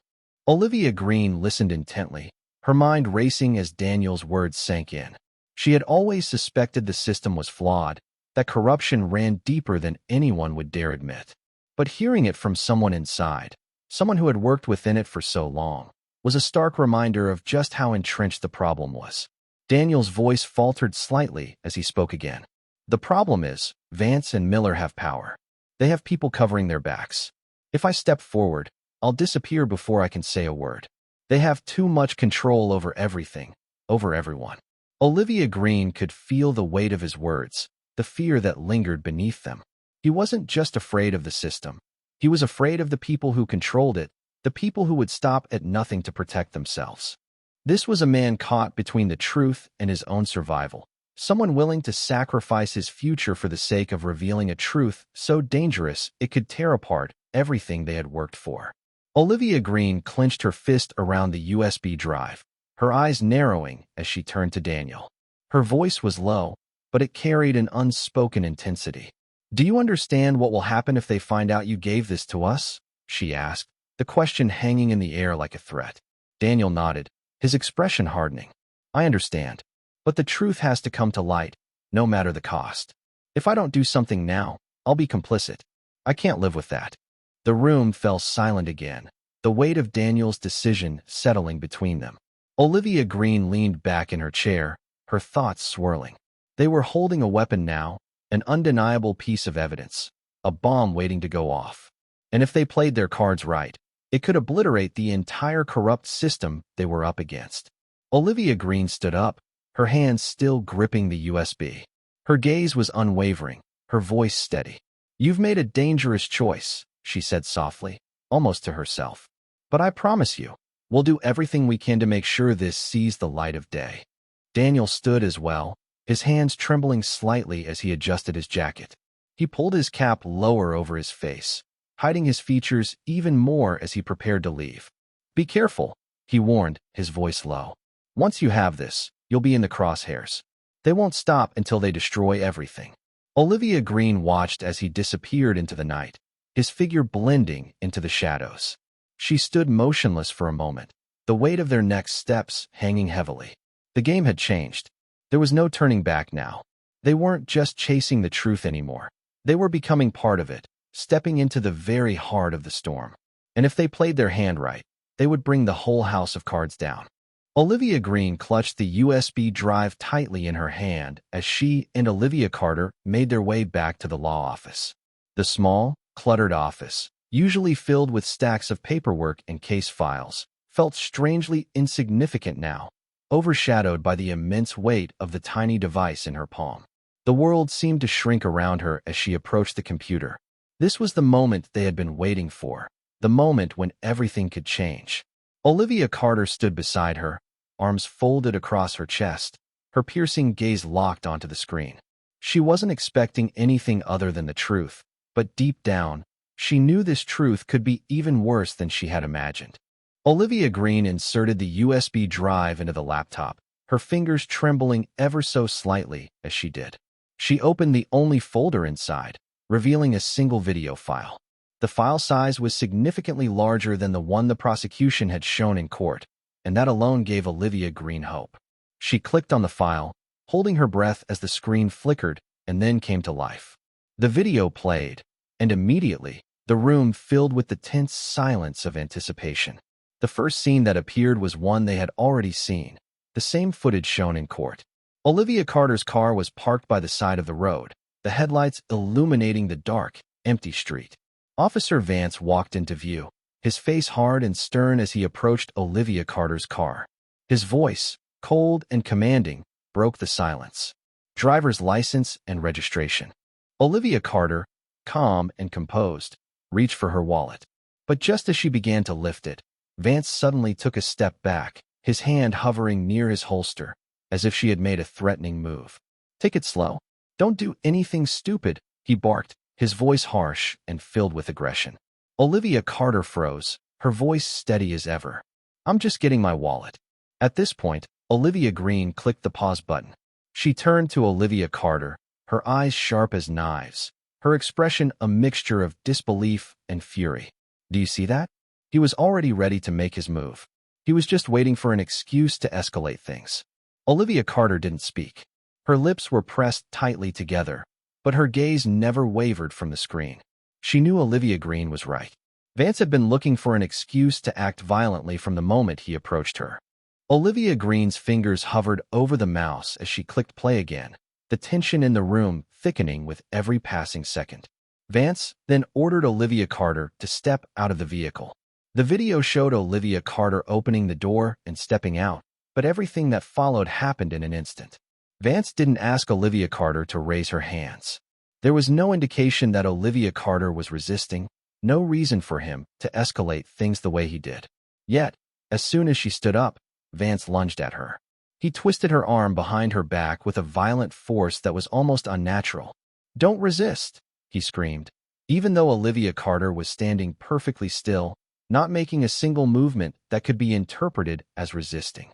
Olivia Green listened intently, her mind racing as Daniel's words sank in. She had always suspected the system was flawed, that corruption ran deeper than anyone would dare admit. But hearing it from someone inside, someone who had worked within it for so long, was a stark reminder of just how entrenched the problem was. Daniel's voice faltered slightly as he spoke again. "The problem is, Vance and Miller have power. They have people covering their backs. If I step forward, I'll disappear before I can say a word. They have too much control over everything, over everyone. Olivia Green could feel the weight of his words, the fear that lingered beneath them. He wasn't just afraid of the system. He was afraid of the people who controlled it, the people who would stop at nothing to protect themselves. This was a man caught between the truth and his own survival, someone willing to sacrifice his future for the sake of revealing a truth so dangerous it could tear apart everything they had worked for. Olivia Green clenched her fist around the USB drive, her eyes narrowing as she turned to Daniel. Her voice was low, but it carried an unspoken intensity. "Do you understand what will happen if they find out you gave this to us?" she asked, the question hanging in the air like a threat. Daniel nodded, his expression hardening. "I understand, but the truth has to come to light, no matter the cost. If I don't do something now, I'll be complicit. I can't live with that." The room fell silent again, the weight of Daniel's decision settling between them. Olivia Green leaned back in her chair, her thoughts swirling. They were holding a weapon now, an undeniable piece of evidence, a bomb waiting to go off. And if they played their cards right, it could obliterate the entire corrupt system they were up against. Olivia Green stood up, her hands still gripping the USB. Her gaze was unwavering, her voice steady. "You've made a dangerous choice," she said softly, almost to herself. "But I promise you, we'll do everything we can to make sure this sees the light of day." Daniel stood as well, his hands trembling slightly as he adjusted his jacket. He pulled his cap lower over his face, hiding his features even more as he prepared to leave. "Be careful," he warned, his voice low. "Once you have this, you'll be in the crosshairs. They won't stop until they destroy everything." Olivia Green watched as he disappeared into the night, his figure blending into the shadows. She stood motionless for a moment, the weight of their next steps hanging heavily. The game had changed. There was no turning back now. They weren't just chasing the truth anymore. They were becoming part of it, stepping into the very heart of the storm. And if they played their hand right, they would bring the whole house of cards down. Olivia Green clutched the USB drive tightly in her hand as she and Olivia Carter made their way back to the law office. The small, cluttered office, usually filled with stacks of paperwork and case files, felt strangely insignificant now, overshadowed by the immense weight of the tiny device in her palm. The world seemed to shrink around her as she approached the computer. This was the moment they had been waiting for, the moment when everything could change. Olivia Carter stood beside her, arms folded across her chest, her piercing gaze locked onto the screen. She wasn't expecting anything other than the truth, but deep down, she knew this truth could be even worse than she had imagined. Olivia Green inserted the USB drive into the laptop, her fingers trembling ever so slightly as she did. She opened the only folder inside, revealing a single video file. The file size was significantly larger than the one the prosecution had shown in court, and that alone gave Olivia Green hope. She clicked on the file, holding her breath as the screen flickered and then came to life. The video played, and immediately, the room filled with the tense silence of anticipation. The first scene that appeared was one they had already seen, the same footage shown in court. Olivia Carter's car was parked by the side of the road, the headlights illuminating the dark, empty street. Officer Vance walked into view, his face hard and stern as he approached Olivia Carter's car. His voice, cold and commanding, broke the silence. "Driver's license and registration." Olivia Carter, calm and composed, reached for her wallet. But just as she began to lift it, Vance suddenly took a step back, his hand hovering near his holster, as if she had made a threatening move. "Take it slow. Don't do anything stupid," he barked, his voice harsh and filled with aggression. Olivia Carter froze, her voice steady as ever. "I'm just getting my wallet." At this point, Olivia Green clicked the pause button. She turned to Olivia Carter, her eyes sharp as knives, her expression a mixture of disbelief and fury. "Do you see that?" He was already ready to make his move. He was just waiting for an excuse to escalate things. Olivia Carter didn't speak. Her lips were pressed tightly together, but her gaze never wavered from the screen. She knew Olivia Green was right. Vance had been looking for an excuse to act violently from the moment he approached her. Olivia Green's fingers hovered over the mouse as she clicked play again, the tension in the room thickening with every passing second. Vance then ordered Olivia Carter to step out of the vehicle. The video showed Olivia Carter opening the door and stepping out, but everything that followed happened in an instant. Vance didn't ask Olivia Carter to raise her hands. There was no indication that Olivia Carter was resisting, no reason for him to escalate things the way he did. Yet, as soon as she stood up, Vance lunged at her. He twisted her arm behind her back with a violent force that was almost unnatural. "Don't resist," he screamed. Even though Olivia Carter was standing perfectly still, not making a single movement that could be interpreted as resisting.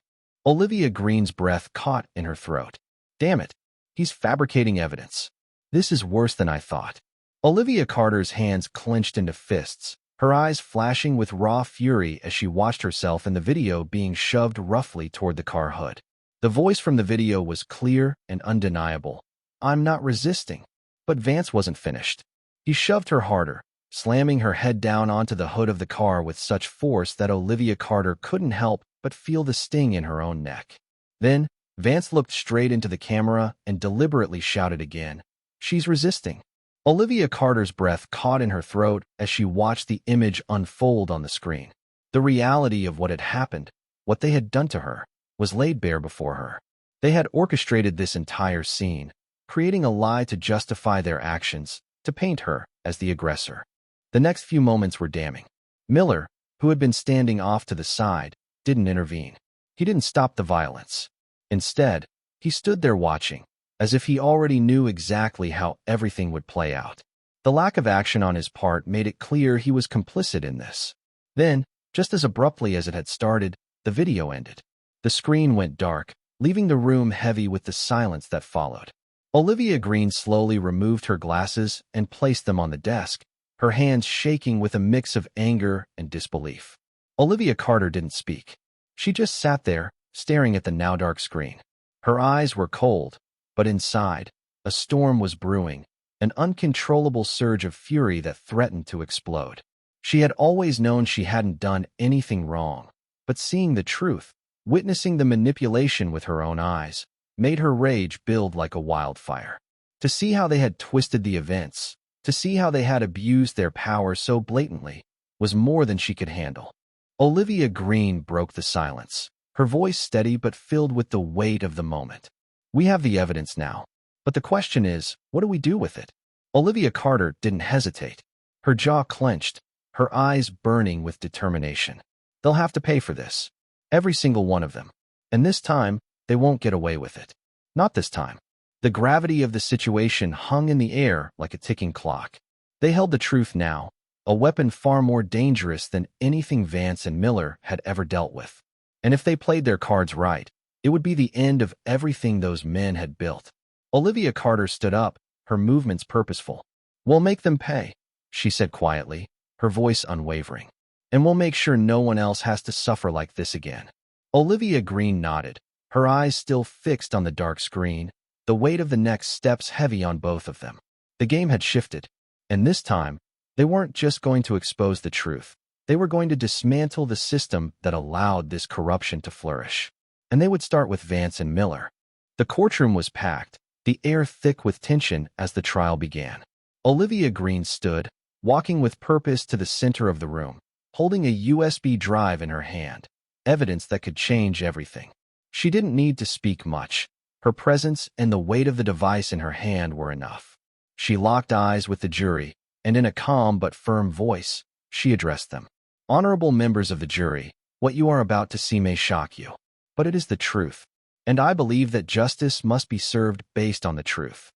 Olivia Green's breath caught in her throat. "Damn it, he's fabricating evidence. This is worse than I thought." Olivia Carter's hands clenched into fists, her eyes flashing with raw fury as she watched herself in the video being shoved roughly toward the car hood. The voice from the video was clear and undeniable. "I'm not resisting." But Vance wasn't finished. He shoved her harder, slamming her head down onto the hood of the car with such force that Olivia Carter couldn't help but feel the sting in her own neck. Then, Vance looked straight into the camera and deliberately shouted again, "She's resisting." Olivia Carter's breath caught in her throat as she watched the image unfold on the screen. The reality of what had happened, what they had done to her, was laid bare before her. They had orchestrated this entire scene, creating a lie to justify their actions, to paint her as the aggressor. The next few moments were damning. Miller, who had been standing off to the side, didn't intervene. He didn't stop the violence. Instead, he stood there watching, as if he already knew exactly how everything would play out. The lack of action on his part made it clear he was complicit in this. Then, just as abruptly as it had started, the video ended. The screen went dark, leaving the room heavy with the silence that followed. Olivia Green slowly removed her glasses and placed them on the desk, her hands shaking with a mix of anger and disbelief. Olivia Carter didn't speak. She just sat there, staring at the now-dark screen. Her eyes were cold, but inside, a storm was brewing, an uncontrollable surge of fury that threatened to explode. She had always known she hadn't done anything wrong, but seeing the truth, witnessing the manipulation with her own eyes, made her rage build like a wildfire. To see how they had twisted the events, to see how they had abused their power so blatantly, was more than she could handle. Olivia Green broke the silence, her voice steady but filled with the weight of the moment. "We have the evidence now, but the question is, what do we do with it?" Olivia Carter didn't hesitate. Her jaw clenched, her eyes burning with determination. "They'll have to pay for this. Every single one of them. And this time, they won't get away with it. Not this time." The gravity of the situation hung in the air like a ticking clock. They held the truth now, a weapon far more dangerous than anything Vance and Miller had ever dealt with. And if they played their cards right, it would be the end of everything those men had built. Olivia Carter stood up, her movements purposeful. "We'll make them pay," she said quietly, her voice unwavering. "And we'll make sure no one else has to suffer like this again." Olivia Green nodded, her eyes still fixed on the dark screen, the weight of the next steps heavy on both of them. The game had shifted, and this time, they weren't just going to expose the truth. They were going to dismantle the system that allowed this corruption to flourish. And they would start with Vance and Miller. The courtroom was packed, the air thick with tension as the trial began. Olivia Green stood, walking with purpose to the center of the room, holding a USB drive in her hand, evidence that could change everything. She didn't need to speak much. Her presence and the weight of the device in her hand were enough. She locked eyes with the jury, and in a calm but firm voice, she addressed them. "Honorable members of the jury, what you are about to see may shock you. But it is the truth, and I believe that justice must be served based on the truth."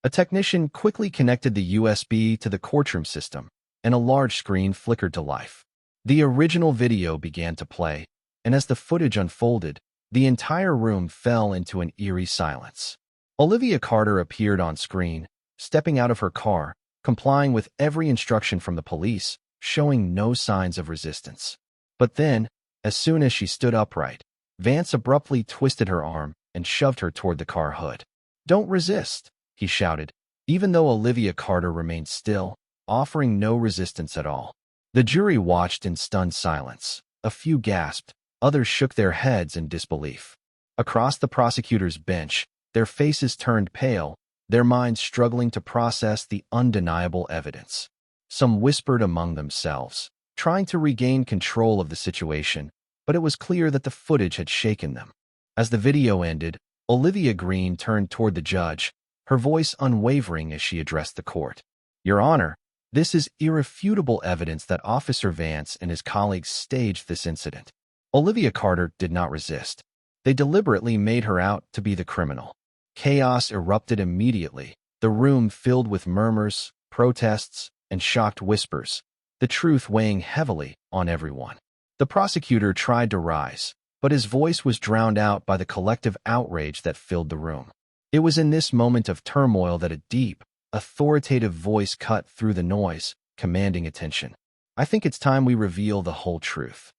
A technician quickly connected the USB to the courtroom system, and a large screen flickered to life. The original video began to play, and as the footage unfolded, the entire room fell into an eerie silence. Olivia Carter appeared on screen, stepping out of her car, complying with every instruction from the police, showing no signs of resistance. But then, as soon as she stood upright, Vance abruptly twisted her arm and shoved her toward the car hood. "Don't resist," he shouted, even though Olivia Carter remained still, offering no resistance at all. The jury watched in stunned silence. A few gasped, others shook their heads in disbelief. Across the prosecutor's bench, their faces turned pale, their minds struggling to process the undeniable evidence. Some whispered among themselves, trying to regain control of the situation, but it was clear that the footage had shaken them. As the video ended, Olivia Green turned toward the judge, her voice unwavering as she addressed the court. "Your Honor, this is irrefutable evidence that Officer Vance and his colleagues staged this incident." Olivia Carter did not resist. They deliberately made her out to be the criminal. Chaos erupted immediately, the room filled with murmurs, protests, and shocked whispers, the truth weighing heavily on everyone. The prosecutor tried to rise, but his voice was drowned out by the collective outrage that filled the room. It was in this moment of turmoil that a deep, authoritative voice cut through the noise, commanding attention. "I think it's time we reveal the whole truth."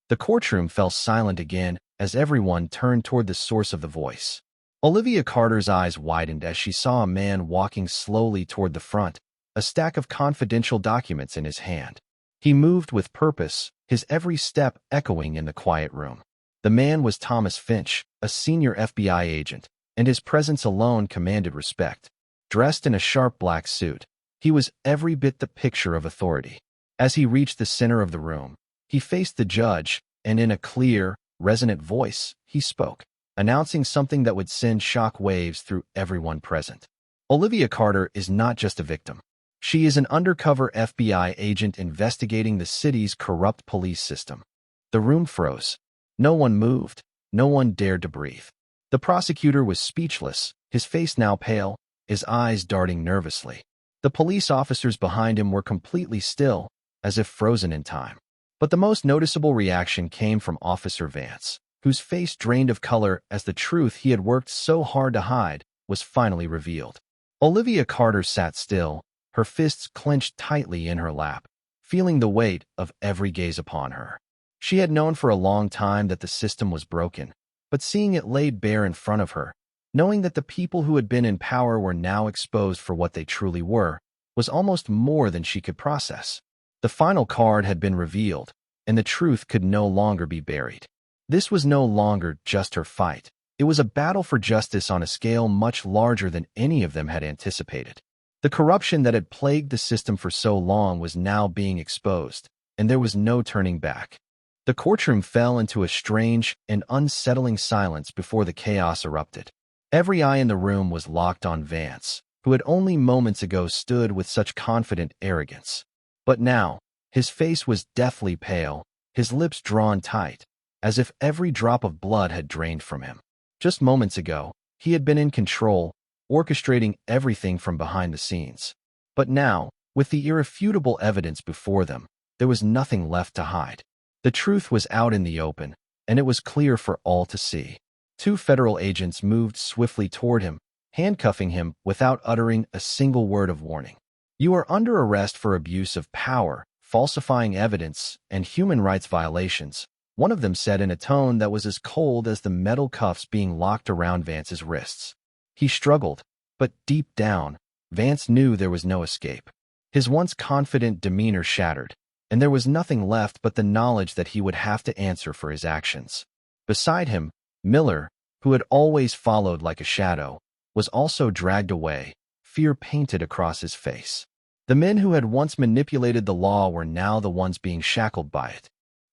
The courtroom fell silent again as everyone turned toward the source of the voice. Olivia Carter's eyes widened as she saw a man walking slowly toward the front, a stack of confidential documents in his hand. He moved with purpose, his every step echoing in the quiet room. The man was Thomas Finch, a senior FBI agent, and his presence alone commanded respect. Dressed in a sharp black suit, he was every bit the picture of authority. As he reached the center of the room, he faced the judge, and in a clear, resonant voice, he spoke, announcing something that would send shock waves through everyone present. Olivia Carter is not just a victim. She is an undercover FBI agent investigating the city's corrupt police system. The room froze. No one moved. No one dared to breathe. The prosecutor was speechless, his face now pale, his eyes darting nervously. The police officers behind him were completely still, as if frozen in time. But the most noticeable reaction came from Officer Vance, whose face drained of color as the truth he had worked so hard to hide was finally revealed. Olivia Carter sat still, her fists clenched tightly in her lap, feeling the weight of every gaze upon her. She had known for a long time that the system was broken, but seeing it laid bare in front of her, knowing that the people who had been in power were now exposed for what they truly were, was almost more than she could process. The final card had been revealed, and the truth could no longer be buried. This was no longer just her fight. It was a battle for justice on a scale much larger than any of them had anticipated. The corruption that had plagued the system for so long was now being exposed, and there was no turning back. The courtroom fell into a strange and unsettling silence before the chaos erupted. Every eye in the room was locked on Vance, who had only moments ago stood with such confident arrogance. But now, his face was deathly pale, his lips drawn tight, as if every drop of blood had drained from him. Just moments ago, he had been in control, orchestrating everything from behind the scenes. But now, with the irrefutable evidence before them, there was nothing left to hide. The truth was out in the open, and it was clear for all to see. Two federal agents moved swiftly toward him, handcuffing him without uttering a single word of warning. "You are under arrest for abuse of power, falsifying evidence, and human rights violations," one of them said in a tone that was as cold as the metal cuffs being locked around Vance's wrists. He struggled, but deep down, Vance knew there was no escape. His once confident demeanor shattered, and there was nothing left but the knowledge that he would have to answer for his actions. Beside him, Miller, who had always followed like a shadow, was also dragged away, fear painted across his face. The men who had once manipulated the law were now the ones being shackled by it.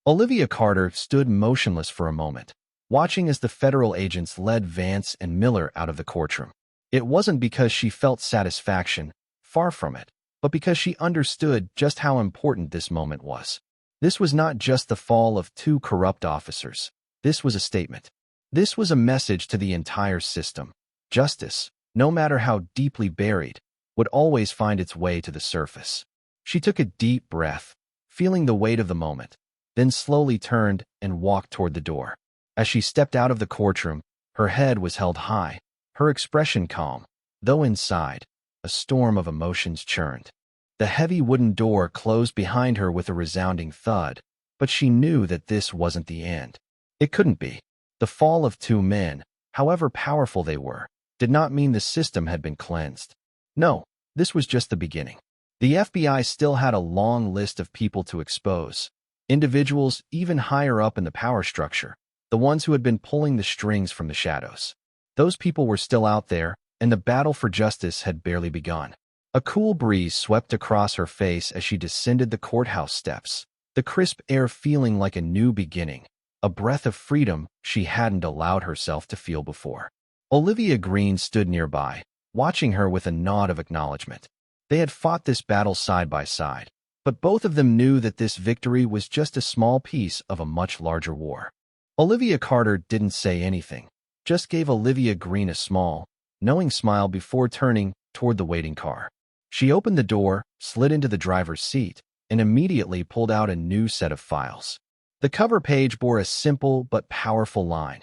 Olivia Carter stood motionless for a moment, watching as the federal agents led Vance and Miller out of the courtroom. It wasn't because she felt satisfaction, far from it, but because she understood just how important this moment was. This was not just the fall of two corrupt officers. This was a statement. This was a message to the entire system. Justice, no matter how deeply buried, would always find its way to the surface. She took a deep breath, feeling the weight of the moment, then slowly turned and walked toward the door. As she stepped out of the courtroom, her head was held high, her expression calm, though inside, a storm of emotions churned. The heavy wooden door closed behind her with a resounding thud, but she knew that this wasn't the end. It couldn't be. The fall of two men, however powerful they were, did not mean the system had been cleansed. No, this was just the beginning. The FBI still had a long list of people to expose, individuals even higher up in the power structure, the ones who had been pulling the strings from the shadows. Those people were still out there, and the battle for justice had barely begun. A cool breeze swept across her face as she descended the courthouse steps, the crisp air feeling like a new beginning, a breath of freedom she hadn't allowed herself to feel before. Olivia Green stood nearby, watching her with a nod of acknowledgement. They had fought this battle side by side, but both of them knew that this victory was just a small piece of a much larger war. Olivia Carter didn't say anything, just gave Olivia Green a small, knowing smile before turning toward the waiting car. She opened the door, slid into the driver's seat, and immediately pulled out a new set of files. The cover page bore a simple but powerful line.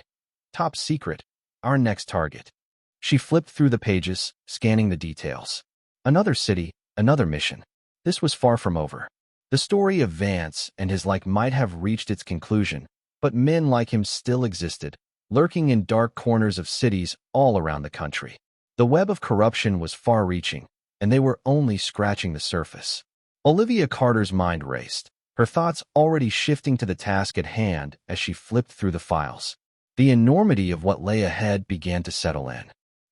Top secret, our next target. She flipped through the pages, scanning the details. Another city, another mission. This was far from over. The story of Vance and his like might have reached its conclusion, but men like him still existed, lurking in dark corners of cities all around the country. The web of corruption was far-reaching, and they were only scratching the surface. Olivia Carter's mind raced, her thoughts already shifting to the task at hand as she flipped through the files. The enormity of what lay ahead began to settle in.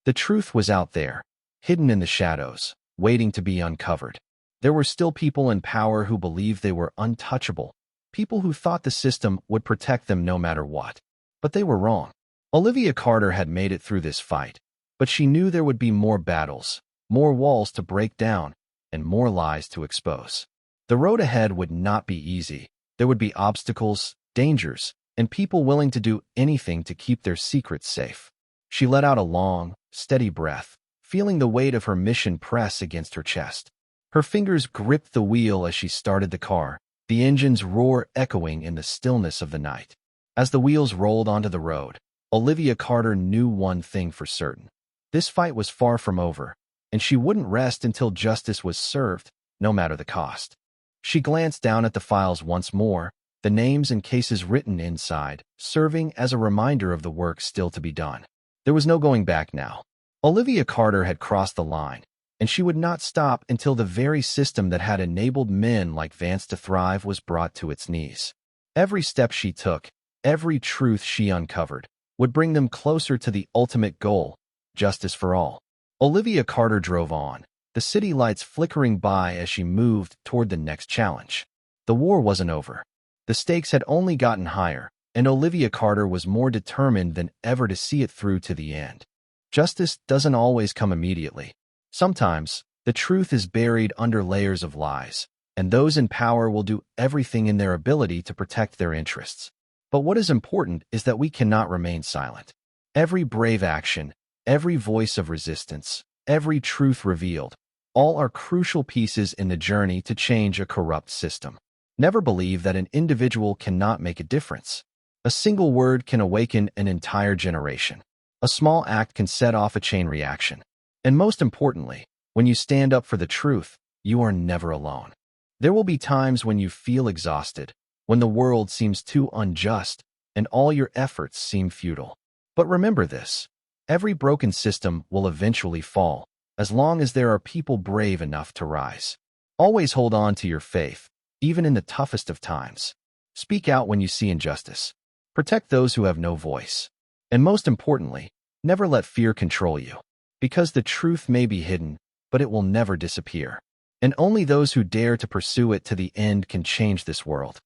The truth was out there, hidden in the shadows, waiting to be uncovered. There were still people in power who believed they were untouchable, people who thought the system would protect them no matter what. But they were wrong. Olivia Carter had made it through this fight, but she knew there would be more battles, more walls to break down, and more lies to expose. The road ahead would not be easy. There would be obstacles, dangers, and people willing to do anything to keep their secrets safe. She let out a long, steady breath, feeling the weight of her mission press against her chest. Her fingers gripped the wheel as she started the car, the engine's roar echoing in the stillness of the night. As the wheels rolled onto the road, Olivia Carter knew one thing for certain. This fight was far from over, and she wouldn't rest until justice was served, no matter the cost. She glanced down at the files once more, the names and cases written inside, serving as a reminder of the work still to be done. There was no going back now. Olivia Carter had crossed the line, and she would not stop until the very system that had enabled men like Vance to thrive was brought to its knees. Every step she took, every truth she uncovered, would bring them closer to the ultimate goal, justice for all. Olivia Carter drove on, the city lights flickering by as she moved toward the next challenge. The war wasn't over. The stakes had only gotten higher, and Olivia Carter was more determined than ever to see it through to the end. Justice doesn't always come immediately. Sometimes, the truth is buried under layers of lies, and those in power will do everything in their ability to protect their interests. But what is important is that we cannot remain silent. Every brave action, every voice of resistance, every truth revealed, all are crucial pieces in the journey to change a corrupt system. Never believe that an individual cannot make a difference. A single word can awaken an entire generation. A small act can set off a chain reaction. And most importantly, when you stand up for the truth, you are never alone. There will be times when you feel exhausted, when the world seems too unjust, and all your efforts seem futile. But remember this: every broken system will eventually fall, as long as there are people brave enough to rise. Always hold on to your faith, even in the toughest of times. Speak out when you see injustice. Protect those who have no voice. And most importantly, never let fear control you. Because the truth may be hidden, but it will never disappear. And only those who dare to pursue it to the end can change this world.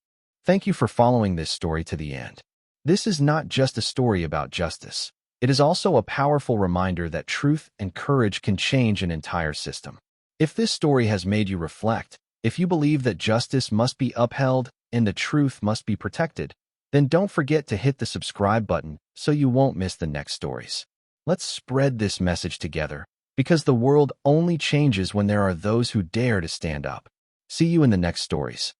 Thank you for following this story to the end. This is not just a story about justice. It is also a powerful reminder that truth and courage can change an entire system. If this story has made you reflect, if you believe that justice must be upheld and the truth must be protected, then don't forget to hit the subscribe button so you won't miss the next stories. Let's spread this message together, because the world only changes when there are those who dare to stand up. See you in the next stories.